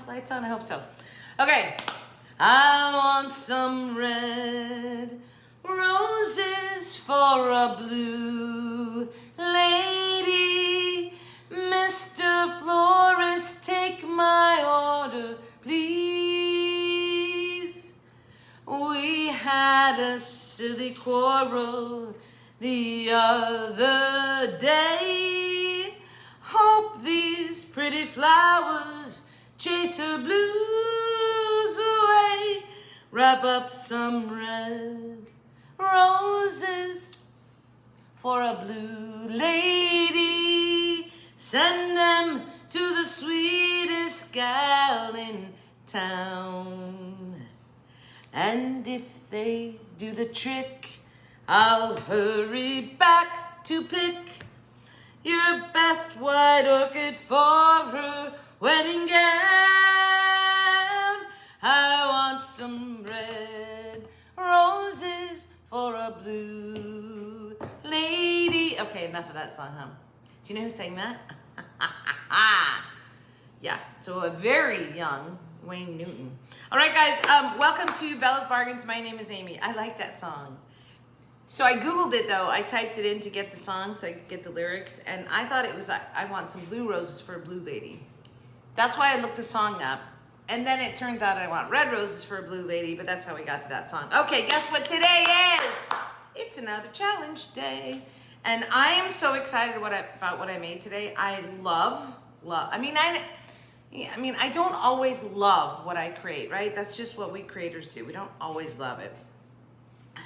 Lights on? I hope so. Okay. I want some red roses for a blue lady. Mr. Florist, take my order, please. We had a silly quarrel the other day. Hope these pretty flowers chase her blues away. Wrap up some red roses for a blue lady. Send them to the sweetest gal in town. And if they do the trick, I'll hurry back to pick your best white orchid for her wedding gown. I want some red roses for a blue lady. Okay, enough of that song, huh? Do you know who sang that? Yeah, so a very young Wayne Newton. All right, guys, welcome to Bella's Bargains. My name is Amy. I like that song. So I Googled it, though. I typed it in to get the song so I could get the lyrics, and I thought it was, I want some blue roses for a blue lady. That's why I looked the song up. And then it turns out I want red roses for a blue lady, but that's how we got to that song. Okay, guess what today is? It's another challenge day. And I am so excited about what I made today. I love. I mean, I don't always love what I create, right? That's just what we creators do. We don't always love it.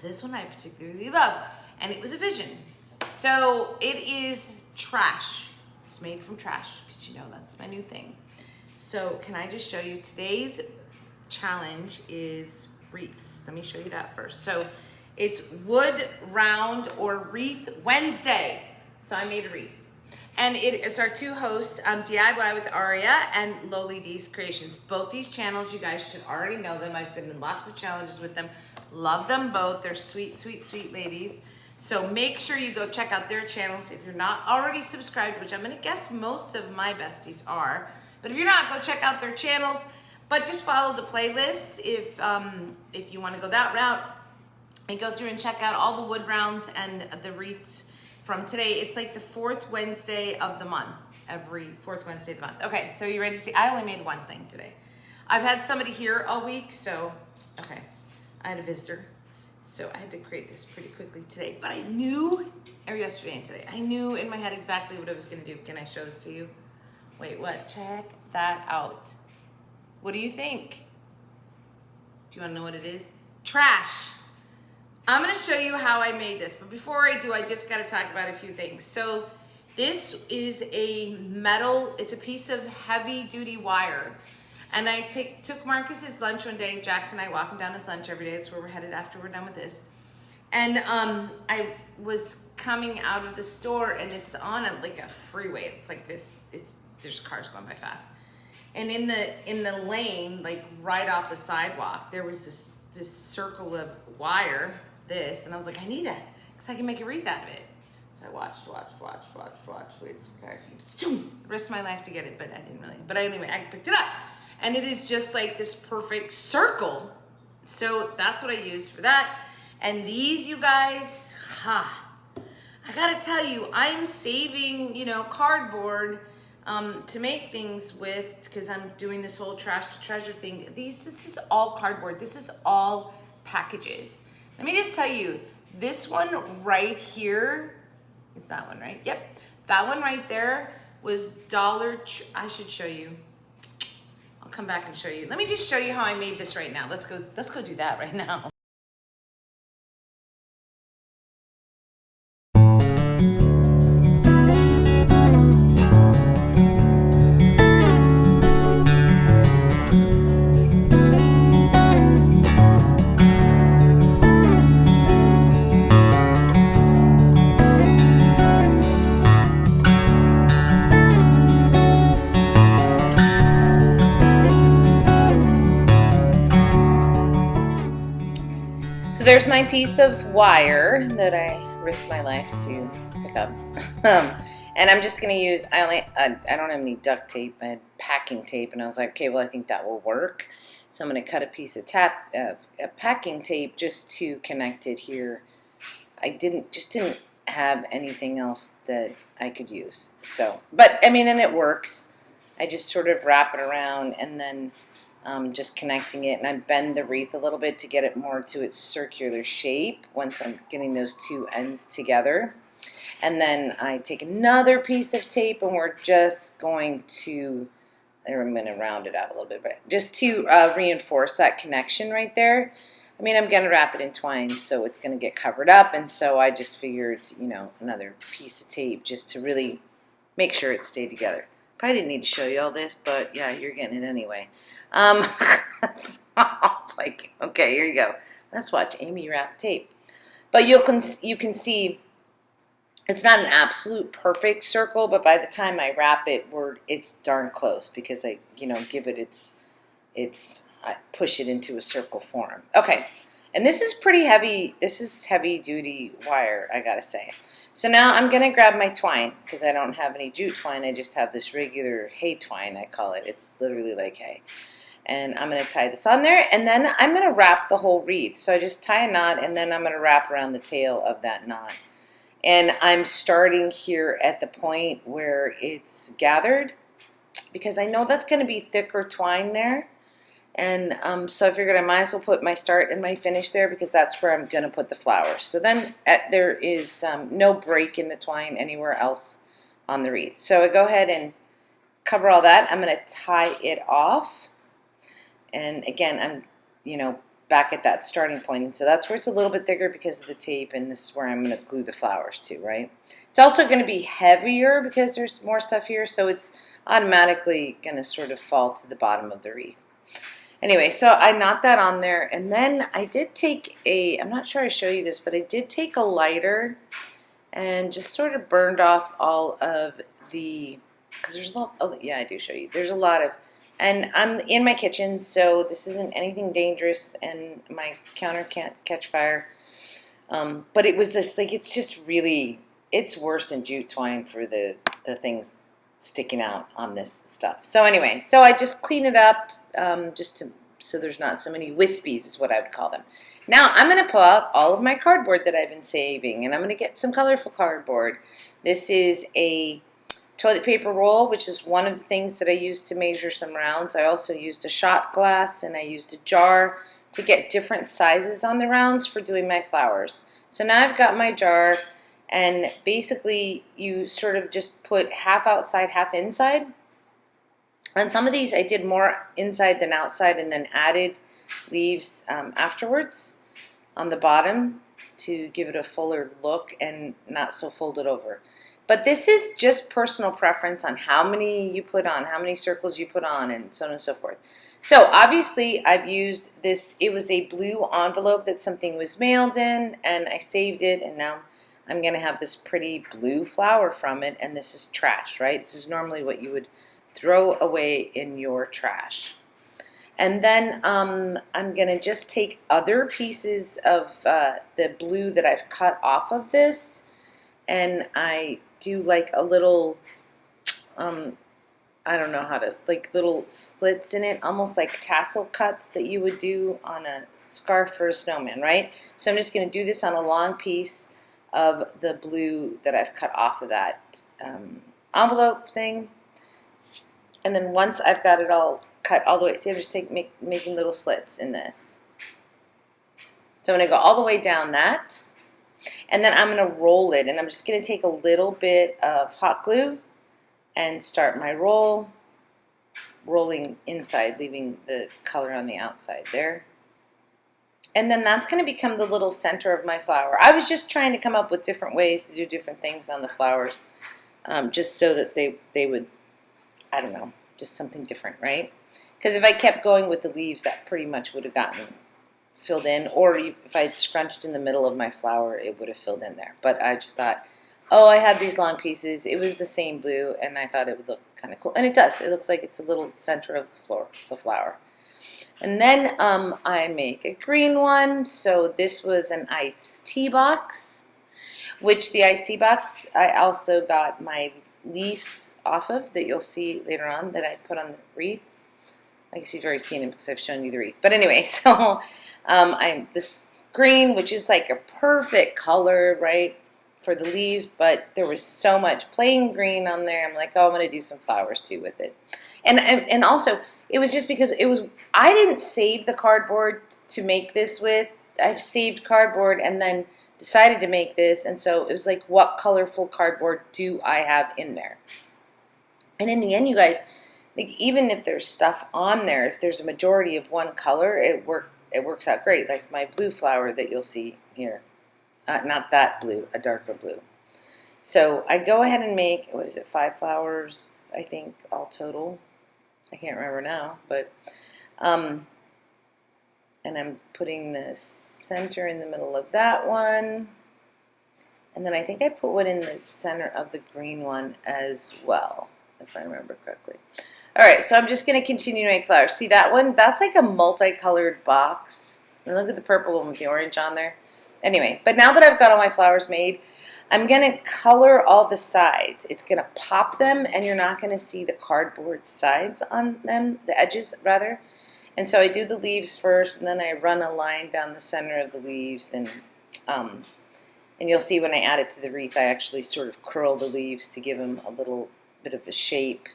This one I particularly love, and it was a vision. So it is trash. It's made from trash, because you know that's my new thing. So can I just show you, today's challenge is wreaths. Let me show you that first. So it's wood round or wreath Wednesday. So I made a wreath. And it is our two hosts, DIY with Aria and Loli D's Creations. Both these channels, you guys should already know them. I've been in lots of challenges with them. Love them both. They're sweet, sweet, sweet ladies. So make sure you go check out their channels. If you're not already subscribed, which I'm gonna guess most of my besties are, but if you're not, go check out their channels. But just follow the playlist if you wanna go that route, and go through and check out all the wood rounds and the wreaths from today. It's like the fourth Wednesday of the month, every fourth Wednesday of the month. Okay, so you ready to see? I only made one thing today. I've had somebody here all week, so, okay. I had a visitor, so I had to create this pretty quickly today. But I knew, or yesterday and today, I knew in my head exactly what I was gonna do. Can I show this to you? Wait, what? Check that out. What do you think? Do you wanna know what it is? Trash. I'm gonna show you how I made this, but before I do, I just gotta talk about a few things. So this is a metal, it's a piece of heavy duty wire. And I took Marcus's lunch one day. Jackson and I walk him down his lunch every day. That's where we're headed after we're done with this. And I was coming out of the store, and it's on like a freeway. It's like this. There's cars going by fast. And in the lane, like right off the sidewalk, there was this circle of wire. And I was like, I need that because I can make a wreath out of it. So I watched, waited for the cars, the rest of my life to get it, but I didn't really. But anyway, I picked it up. And it is just like this perfect circle. So that's what I used for that. And these, you guys, I gotta tell you, I'm saving, cardboard to make things with, because I'm doing this whole trash to treasure thing. This is all cardboard. This is all packages. Let me just tell you, this one right here, it's that one, right? Yep. That one right there was I should show you. I'll come back and show you. Let me just show you how I made this right now. Let's go do that right now. There's my piece of wire that I risked my life to pick up. And I'm just going to use, I don't have any duct tape, I had packing tape, and I was like, okay, well, I think that will work. So I'm going to cut a piece of packing tape just to connect it here. I didn't have anything else that I could use. So, but I mean, and it works. I just sort of wrap it around and then just connecting it, and I bend the wreath a little bit to get it more to its circular shape once I'm getting those two ends together. And then I take another piece of tape, and we're just going to, I'm going to round it out a little bit, but just to reinforce that connection right there. I mean, I'm going to wrap it in twine, so it's going to get covered up, and so I just figured, you know, another piece of tape just to really make sure it stayed together. Probably didn't need to show you all this, but yeah, you're getting it anyway. Like, okay, here you go. Let's watch Amy wrap tape. But you can see it's not an absolute perfect circle, but by the time I wrap it, it's darn close because I, you know, give it I push it into a circle form. Okay, and this is pretty heavy. This is heavy duty wire, I gotta say. So now I'm gonna grab my twine because I don't have any jute twine. I just have this regular hay twine, I call it. It's literally like hay. And I'm gonna tie this on there, and then I'm gonna wrap the whole wreath. So I just tie a knot, and then I'm gonna wrap around the tail of that knot. And I'm starting here at the point where it's gathered because I know that's going to be thicker twine there. And so I figured I might as well put my start and my finish there because that's where I'm going to put the flowers. So then there is no break in the twine anywhere else on the wreath. So I go ahead and cover all that. I'm going to tie it off. And again, I'm, you know, back at that starting point, and so that's where it's a little bit thicker because of the tape, and this is where I'm going to glue the flowers to, right? It's also going to be heavier because there's more stuff here, so it's automatically going to sort of fall to the bottom of the wreath. Anyway, so I knot that on there, and then I did take I'm not sure I show you this, but I did take a lighter and just sort of burned off all of the, because there's a lot, oh yeah, I do show you, there's a lot of, and I'm in my kitchen, so this isn't anything dangerous, and my counter can't catch fire. But it was just like, it's just really, it's worse than jute twine for the things sticking out on this stuff. So anyway, so I just clean it up so there's not so many wispies is what I would call them. Now I'm going to pull out all of my cardboard that I've been saving, and I'm going to get some colorful cardboard. This is a toilet paper roll, which is one of the things that I used to measure some rounds. I also used a shot glass, and I used a jar to get different sizes on the rounds for doing my flowers. So now I've got my jar, and basically you sort of just put half outside, half inside. On some of these I did more inside than outside, and then added leaves afterwards on the bottom to give it a fuller look and not so folded over. But this is just personal preference on how many you put on, how many circles you put on, and so on and so forth. So obviously I've used this, it was a blue envelope that something was mailed in, and I saved it, and now I'm going to have this pretty blue flower from it, and this is trash, right? This is normally what you would throw away in your trash. And then I'm going to just take other pieces of the blue that I've cut off of this, and I do like a little, I don't know how to, like little slits in it, almost like tassel cuts that you would do on a scarf for a snowman, right? So I'm just going to do this on a long piece of the blue that I've cut off of that envelope thing. And then once I've got it all cut all the way, see, I'm just making little slits in this. So I'm going to go all the way down that. And then I'm going to roll it, and I'm just going to take a little bit of hot glue and start my roll, rolling inside, leaving the color on the outside there. And then that's going to become the little center of my flower. I was just trying to come up with different ways to do different things on the flowers, just so that they would, I don't know, just something different, right? Because if I kept going with the leaves, that pretty much would have gotten filled in, or if I had scrunched in the middle of my flower, it would have filled in there. But I just thought, oh, I had these long pieces, it was the same blue, and I thought it would look kind of cool. And it does, it looks like it's a little center of the flower. And then I make a green one. So this was an iced tea box, which the iced tea box, I also got my leaves off of that you'll see later on that I put on the wreath. I guess you've already seen it because I've shown you the wreath. But anyway, so I'm this green, which is like a perfect color, right, for the leaves, but there was so much plain green on there. I'm like, oh, I'm going to do some flowers too with it. And also, it was just because I didn't save the cardboard to make this with. I've saved cardboard and then decided to make this, and so it was like, what colorful cardboard do I have in there? And in the end, you guys, like, even if there's stuff on there, if there's a majority of one color, it works out great. Like my blue flower that you'll see here, not that blue, a darker blue. So I go ahead and make, what is it, 5 flowers, I think, all total. I can't remember now, but and I'm putting the center in the middle of that one, and then I think I put one in the center of the green one as well, if I remember correctly. All right, so I'm just going to continue to make flowers. See that one? That's like a multicolored box. And look at the purple one with the orange on there. Anyway, but now that I've got all my flowers made, I'm going to color all the sides. It's going to pop them, and you're not going to see the cardboard sides on them, the edges rather. And so I do the leaves first, and then I run a line down the center of the leaves, and you'll see when I add it to the wreath, I actually sort of curl the leaves to give them a little bit of a shape.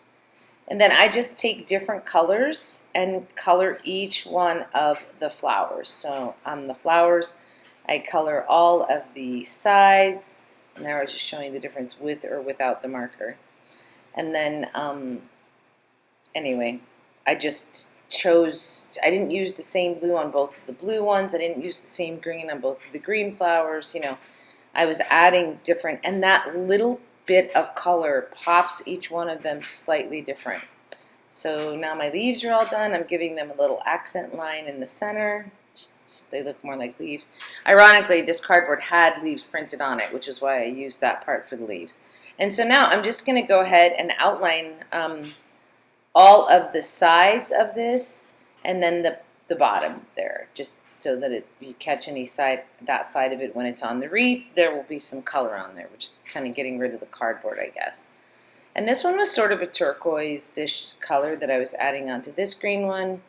And then I just take different colors and color each one of the flowers. So on the flowers, I color all of the sides. And now I was just showing you the difference with or without the marker. And then, anyway, I just chose, I didn't use the same blue on both of the blue ones. I didn't use the same green on both of the green flowers. You know, I was adding different, and that little bit of color pops each one of them slightly different. So now my leaves are all done. I'm giving them a little accent line in the center. They look more like leaves. Ironically, this cardboard had leaves printed on it, which is why I used that part for the leaves. And so now I'm just going to go ahead and outline all of the sides of this, and then the bottom there, just so that if you catch any side, that side of it when it's on the wreath, there will be some color on there. We're just kind of getting rid of the cardboard, I guess. And this one was sort of a turquoise-ish color that I was adding onto this green one,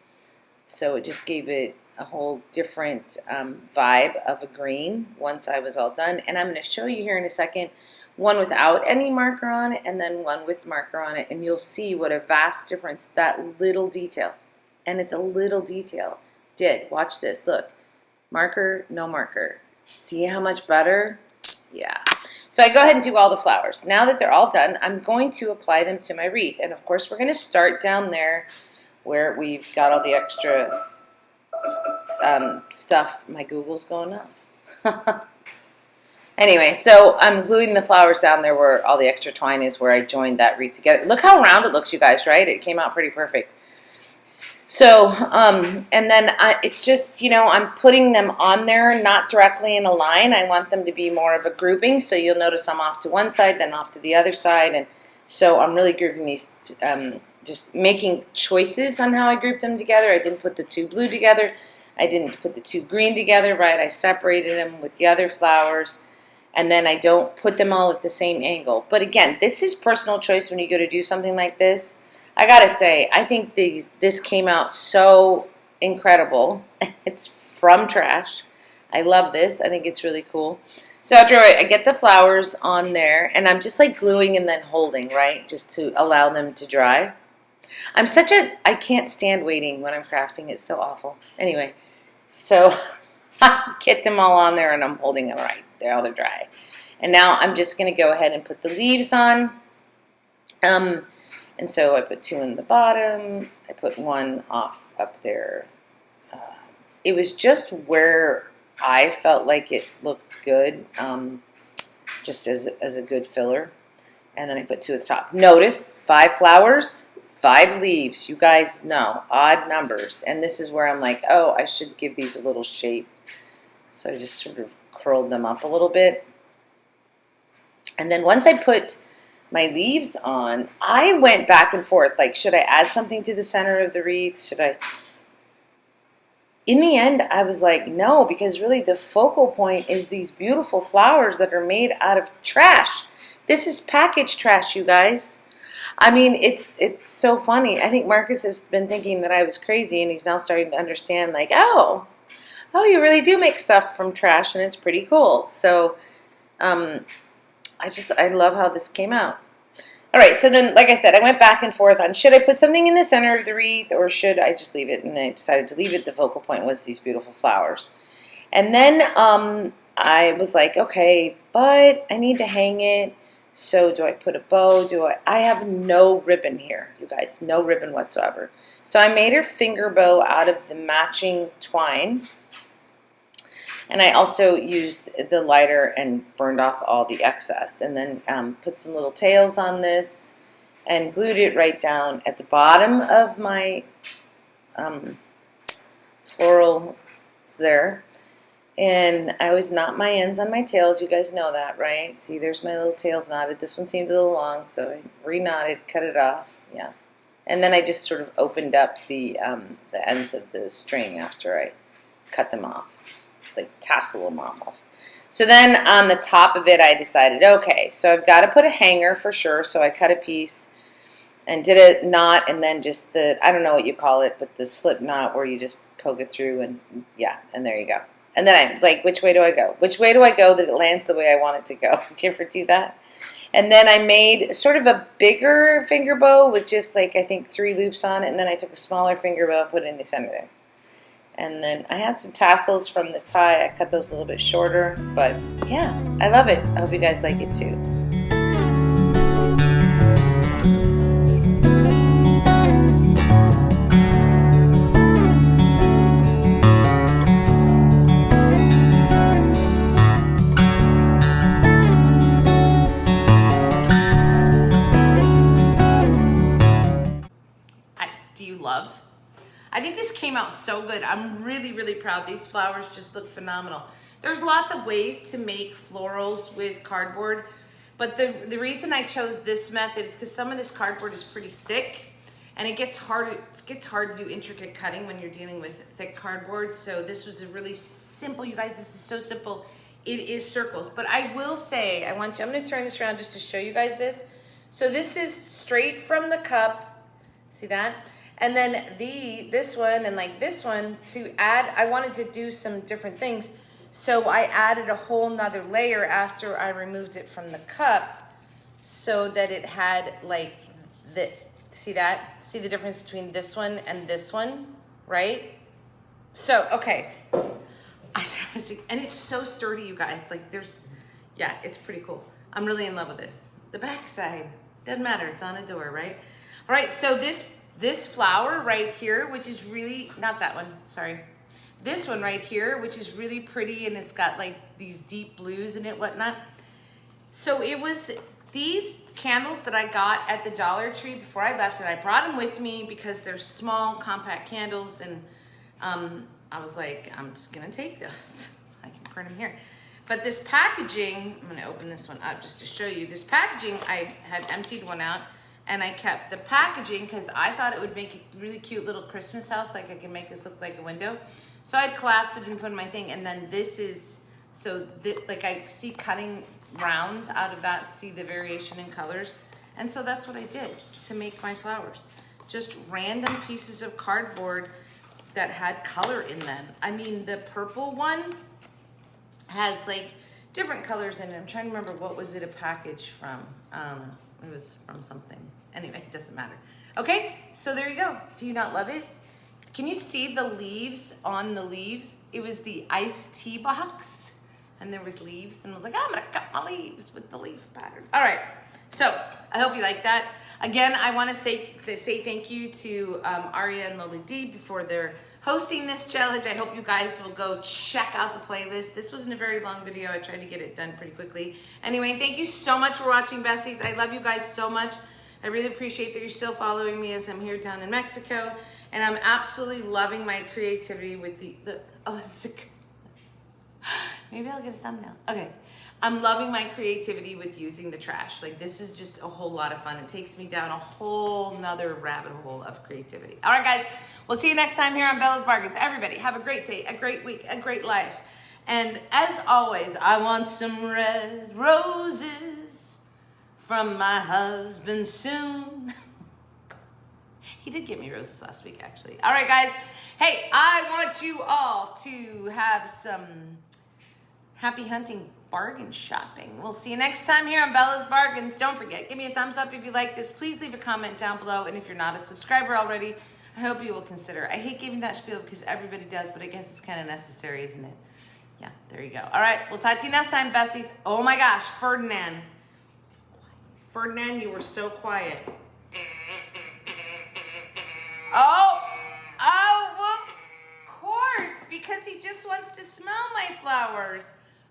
so it just gave it a whole different vibe of a green once I was all done. And I'm going to show you here in a second one without any marker on it and then one with marker on it, and you'll see what a vast difference that little detail, and it's a little detail, did. Watch this, look, marker, no marker. See how much better? Yeah. So I go ahead and do all the flowers. Now that they're all done, I'm going to apply them to my wreath, and of course we're going to start down there where we've got all the extra stuff. My Google's going off. Anyway, so I'm gluing the flowers down there where all the extra twine is, where I joined that wreath together. Look how round it looks, you guys, right? It came out pretty perfect. So, and then it's just, you know, I'm putting them on there, not directly in a line. I want them to be more of a grouping. So you'll notice I'm off to one side, then off to the other side. And so I'm really grouping these, just making choices on how I group them together. I didn't put the 2 blue together. I didn't put the 2 green together, right? I separated them with the other flowers. And then I don't put them all at the same angle. But again, this is personal choice when you go to do something like this. I gotta say, I think this came out so incredible. It's from trash. I love this. I think it's really cool. So after I get the flowers on there, and I'm just like gluing and then holding, right? Just to allow them to dry. I can't stand waiting when I'm crafting. It's so awful. Anyway, so I get them all on there and I'm holding them right. They're dry. And now I'm just going to go ahead and put the leaves on. And so I put 2 in the bottom. I put 1 off up there. It was just where I felt like it looked good, just as a good filler. And then I put 2 at the top. Notice 5 flowers, 5 leaves. You guys know, odd numbers. And this is where I'm like, oh, I should give these a little shape. So I just sort of curled them up a little bit. And then once I put my leaves on, I went back and forth. Like, should I add something to the center of the wreath? Should I? In the end, I was like, no, because really the focal point is these beautiful flowers that are made out of trash. This is package trash, you guys. I mean, it's so funny. I think Marcus has been thinking that I was crazy, and he's now starting to understand, like, oh, you really do make stuff from trash, and it's pretty cool. So, I love how this came out. All right, so then, like I said, I went back and forth on should I put something in the center of the wreath or should I just leave it? And I decided to leave it. The focal point was these beautiful flowers. And then I was like, okay, but I need to hang it. So do I put a bow? I have no ribbon here, you guys, no ribbon whatsoever. So I made a finger bow out of the matching twine. And I also used the lighter and burned off all the excess. And then put some little tails on this and glued it right down at the bottom of my floral there. And I always knot my ends on my tails. You guys know that, right? See, there's my little tails knotted. This one seemed a little long, so I re-knotted, cut it off. Yeah. And then I just sort of opened up the ends of the string after I cut them off. Like tassel them almost. So then on the top of it, I decided, okay, so I've got to put a hanger for sure. So I cut a piece and did a knot, and then just the, I don't know what you call it, but the slip knot where you just poke it through, and yeah, and there you go. And then I'm like, which way do I go? Which way do I go that it lands the way I want it to go? Do you ever do that? And then I made sort of a bigger finger bow with just like, I think 3 loops on it, and then I took a smaller finger bow and put it in the center there. And then I had some tassels from the tie. I cut those a little bit shorter, but yeah, I love it. I hope you guys like it too. Do you love? I think this came out so good. I'm really, really proud. These flowers just look phenomenal. There's lots of ways to make florals with cardboard, but the reason I chose this method is because some of this cardboard is pretty thick, and it gets hard to do intricate cutting when you're dealing with thick cardboard. So this was a really simple, you guys, this is so simple. It is circles, but I will say, I'm gonna turn this around just to show you guys this. So this is straight from the cup, see that? And then this one and like this one to add, I wanted to do some different things. So I added a whole nother layer after I removed it from the cup so that it had like see that? See the difference between this one and this one, right? So, okay. And it's so sturdy, you guys. Like yeah, it's pretty cool. I'm really in love with this. The back side, doesn't matter, it's on a door, right? All right, so this flower right here, which is really, not that one, sorry. This one right here, which is really pretty, and it's got like these deep blues in it, whatnot. So it was these candles that I got at the Dollar Tree before I left, and I brought them with me because they're small, compact candles, and I was like, I'm just gonna take those so I can print them here. But this packaging, I'm gonna open this one up just to show you. This packaging, I had emptied one out, and I kept the packaging because I thought it would make a really cute little Christmas house. Like I can make this look like a window. So I'd collapsed it and put in my thing. And then this is, like I see cutting rounds out of that, see the variation in colors. And so that's what I did to make my flowers. Just random pieces of cardboard that had color in them. I mean, the purple one has like different colors in it. I'm trying to remember, what was it a package from? It was from something. Anyway, it doesn't matter. Okay, so there you go. Do you not love it? Can you see the leaves on the leaves? It was the iced tea box, and there was leaves, and I was like, I'm gonna cut my leaves with the leaf pattern. All right, so I hope you like that. Again, I wanna say thank you to Aria and Lily D for their hosting this challenge. I hope you guys will go check out the playlist. This wasn't a very long video. I tried to get it done pretty quickly. Anyway, thank you so much for watching, besties. I love you guys so much. I really appreciate that you're still following me as I'm here down in Mexico. And I'm absolutely loving my creativity with maybe I'll get a thumbnail. Okay. I'm loving my creativity with using the trash. Like, this is just a whole lot of fun. It takes me down a whole nother rabbit hole of creativity. All right, guys, we'll see you next time here on Bella's Bargains. Everybody, have a great day, a great week, a great life. And as always, I want some red roses. from my husband soon. He did give me roses last week, actually. All right, guys. Hey, I want you all to have some happy hunting bargain shopping. We'll see you next time here on Bella's Bargains. Don't forget, give me a thumbs up if you like this. Please leave a comment down below. And if you're not a subscriber already, I hope you will consider. I hate giving that spiel because everybody does, but I guess it's kind of necessary, isn't it? Yeah, there you go. All right, we'll talk to you next time, besties. Oh my gosh, Ferdinand. Ferdinand, you were so quiet. Oh, of course, because he just wants to smell my flowers.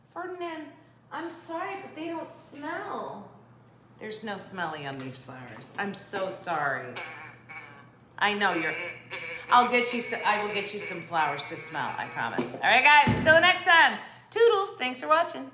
Ferdinand, I'm sorry, but they don't smell. There's no smelly on these flowers. I'm so sorry. I know I will get you some flowers to smell, I promise. All right, guys, until the next time. Toodles, thanks for watching.